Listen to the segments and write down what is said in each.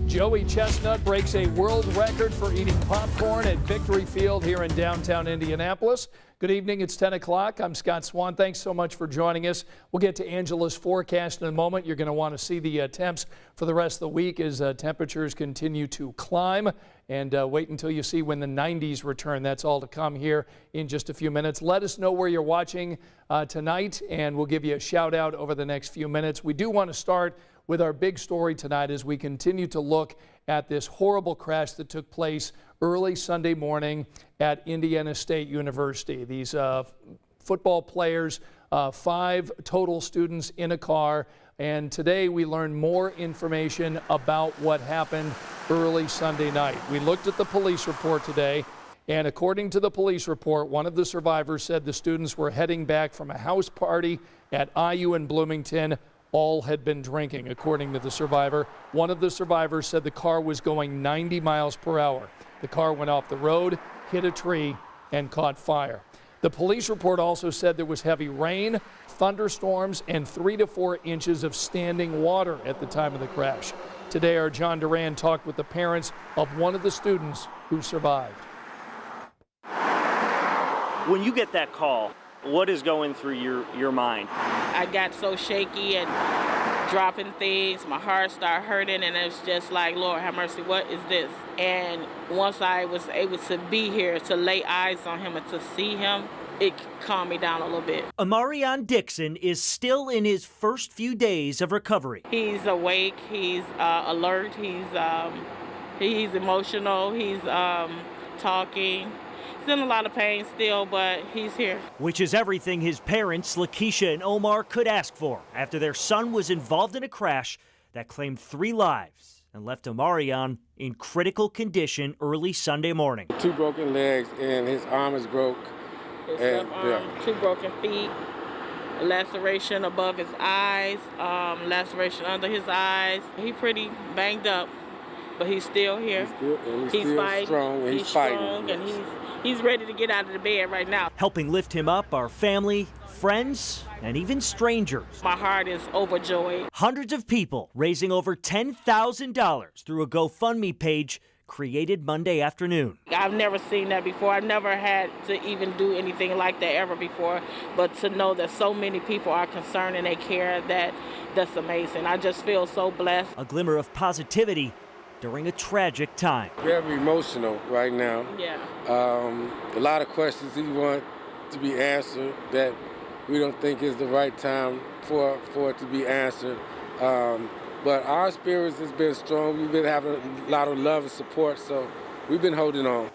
Joey Chestnut breaks a world record for eating popcorn at Victory Field here in downtown Indianapolis. Good evening, it's 10 o'clock. I'm Scott Swan. Thanks so much for joining us. We'll get to Angela's forecast in a moment. You're going to want to see the temps for the rest of the week as temperatures continue to climb. And wait until you see when the 90s return. That's all to come here in just a few minutes. Let us know where you're watching tonight, and we'll give you a shout out over the next few minutes. We do want to start with our big story tonight as we continue to look at this horrible crash that took place early Sunday morning at Indiana State University. These football players, 5 total students in a car, and today we learned more information about what happened early Sunday night. We looked at the police report today, and according to the police report, one of the survivors said the students were heading back from a house party at IU in Bloomington. All had been drinking, according to the survivor. One of the survivors said the car was going 90 miles per hour. The car went off the road, hit a tree, and caught fire. The police report also said there was heavy rain, thunderstorms, and 3 to 4 inches of standing water at the time of the crash. Today, our John Duran talked with the parents of one of the students who survived. When you get that call, what is going through your mind? I got so shaky and dropping things. My heart started hurting, and it's just like, Lord have mercy, what is this? And once I was able to be here, to lay eyes on him and to see him, it calmed me down a little bit. Amarion Dixon is still in his first few days of recovery. He's awake, he's alert, he's emotional, he's talking. He's in a lot of pain still, but he's here. Which is everything his parents, Lakeisha and Omar, could ask for after their son was involved in a crash that claimed 3 lives and left Amarion in critical condition early Sunday morning. 2 broken legs and his arm is broke. His left arm, 2 broken feet, a laceration above his eyes, laceration under his eyes. He's pretty banged up, but he's still here. He's still fighting. Strong, and he's strong, and he's ready to get out of the bed right now. Helping lift him up are family, friends, and even strangers. My heart is overjoyed. Hundreds of people raising over $10,000 through a GoFundMe page created Monday afternoon. I've never seen that before. I've never had to even do anything like that ever before. But to know that so many people are concerned and they care, that's amazing. I just feel so blessed. A glimmer of positivity during a tragic time. Very emotional right now. Yeah. A lot of questions he want to be answered that we don't think is the right time for it to be answered. But our spirits has been strong. We've been having a lot of love and support, so we've been holding on.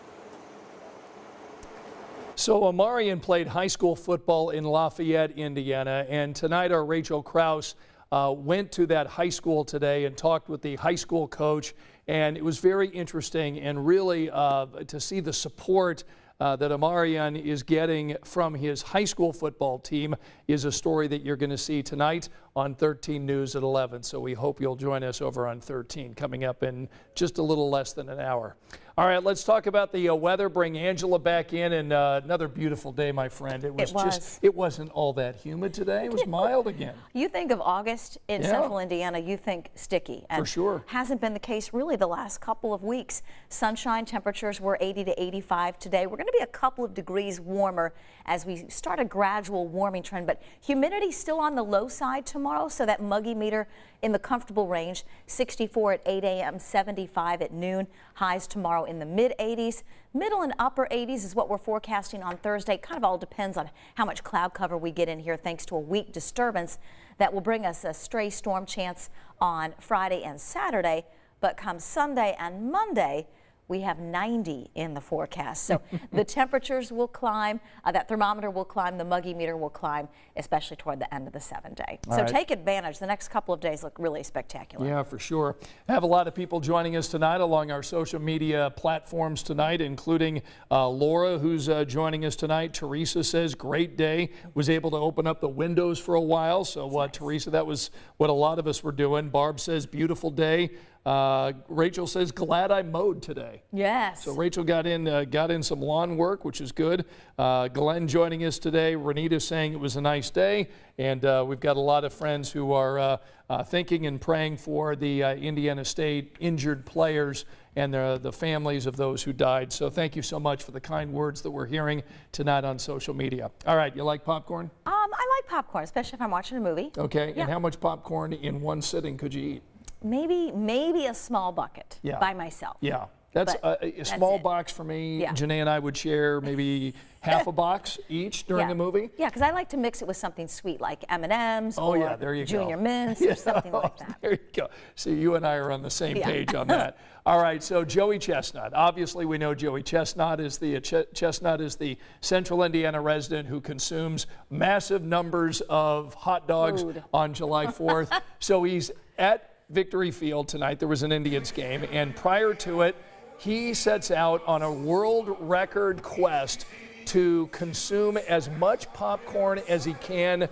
So Amarion played high school football in Lafayette, Indiana, and tonight our Rachel Krause went to that high school today and talked with the high school coach, and it was very interesting and really to see the support that Amarion is getting from his high school football team is a story that you're going to see tonight on 13 News at 11. So we hope you'll join us over on 13 coming up in just a little less than an hour. All right, let's talk about the weather. Bring Angela back in, and another beautiful day, my friend. It wasn't all that humid today. It was mild again. You think of August in central Indiana, you think sticky. And for sure. Hasn't been the case really the last couple of weeks. Sunshine temperatures were 80 to 85 today. We're going to be a couple of degrees warmer as we start a gradual warming trend, but humidity still on the low side tomorrow, so that muggy meter in the comfortable range. 64 at 8 a.m., 75 at noon. Highs tomorrow in the mid-80s. Middle and upper 80s is what we're forecasting on Thursday. Kind of all depends on how much cloud cover we get in here thanks to a weak disturbance that will bring us a stray storm chance on Friday and Saturday. But come Sunday and Monday, we have 90 in the forecast. So the temperatures will climb, that thermometer will climb, the muggy meter will climb, especially toward the end of the 7-day. So take advantage. The next couple of days look really spectacular. Yeah, for sure. I have a lot of people joining us tonight along our social media platforms tonight, including Laura, who's joining us tonight. Teresa says, great day. Was able to open up the windows for a while. So nice. Teresa, that was what a lot of us were doing. Barb says, beautiful day. Rachel says, glad I mowed today. Yes. So Rachel got in some lawn work, which is good. Glenn joining us today. Renita saying it was a nice day. And we've got a lot of friends who are thinking and praying for the Indiana State injured players and the families of those who died. So thank you so much for the kind words that we're hearing tonight on social media. All right, you like popcorn? I like popcorn, especially if I'm watching a movie. Okay, Yeah. and how much popcorn in one sitting could you eat? Maybe a small bucket Yeah. by myself. Yeah. That's But a small it. box for me. Yeah. Janae and I would share maybe half a box each during Yeah. the movie. Yeah, because I like to mix it with something sweet like M&Ms Oh, or yeah, there you go. Junior Mints or something like that. There you go. So you and I are on the same Yeah. page on that. All right, so Joey Chestnut. Obviously, we know Joey Chestnut is the Central Indiana resident who consumes massive numbers of hot dogs Food. on July 4th. So he's at Victory Field tonight. There was an Indians game, and prior to it, he sets out on a world record quest to consume as much popcorn as he can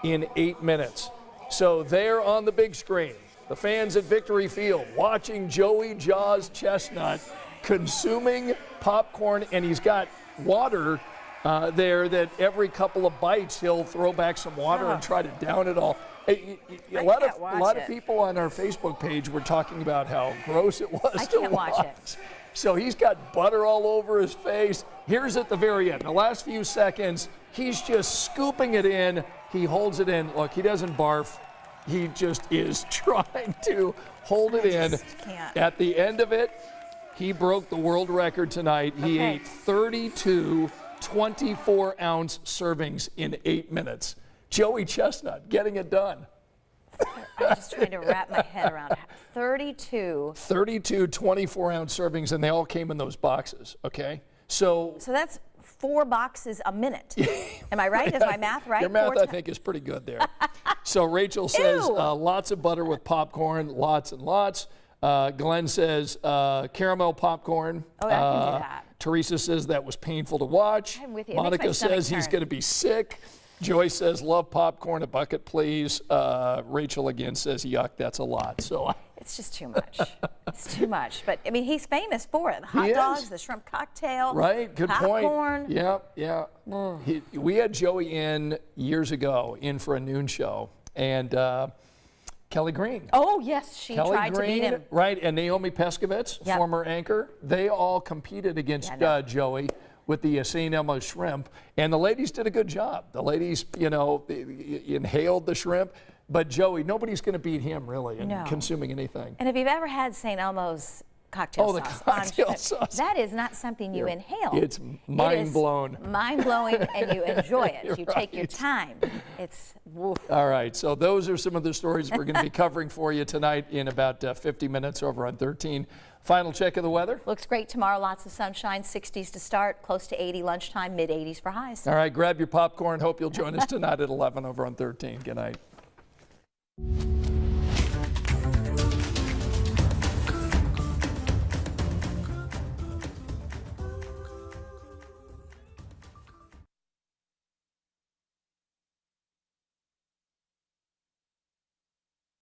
in 8 minutes. So there on the big screen, the fans at Victory Field watching Joey Jaws Chestnut consuming popcorn, and he's got water there that every couple of bites he'll throw back some water and try to down it all. A lot of people on our Facebook page were talking about how gross it was I to can't watch it. So he's got butter all over his face. Here's at the very end, the last few seconds, he's just scooping it in. He holds it in. Look, he doesn't barf. He just is trying to hold it in. Can't. At the end of it, he broke the world record tonight. He Okay. ate 32 24-ounce servings in 8 minutes. Joey Chestnut getting it done. I'm just trying to wrap my head around it. 32. 32 24-ounce servings, and they all came in those boxes, okay? So So that's 4 boxes a minute. Am I right? Is my math right? your math, 4 I ti- think, is pretty good there. So Rachel says Ew. lots of butter with popcorn, lots and lots. Glenn says caramel popcorn. Oh, I can do that. Teresa says that was painful to watch. I'm with you. It makes Monica my stomach says he's turn. going to be sick. Joyce says love popcorn, a bucket please. Rachel again says yuck, that's a lot. So It's just too much. It's too much. But I mean, he's famous for it. The hot He is. dogs, the shrimp cocktail. right, good popcorn. point. Yeah. We had Joey in years ago in for a noon show, and Kelly Green. Oh yes, she Kelly tried Green, to beat him. right, and Naomi Pescovitz, Yep. former anchor. They all competed against Yeah, I know. Joey with the St. Elmo shrimp, and the ladies did a good job. The ladies, inhaled the shrimp, but Joey, nobody's going to beat him really in No. consuming anything. And if you've ever had St. Elmo's cocktail Oh, the sauce, cocktail on- sauce. that is not something you inhale. It's mind blown. Mind blowing, and you enjoy it. You're You take your right. time. It's woof. All right, so those are some of the stories we're going to be covering for you tonight in about 50 minutes over on 13. Final check of the weather. Looks great tomorrow. Lots of sunshine. 60s to start, close to 80 lunchtime, mid 80s for highs. All right, grab your popcorn. Hope you'll join us tonight at 11 over on 13. Good night.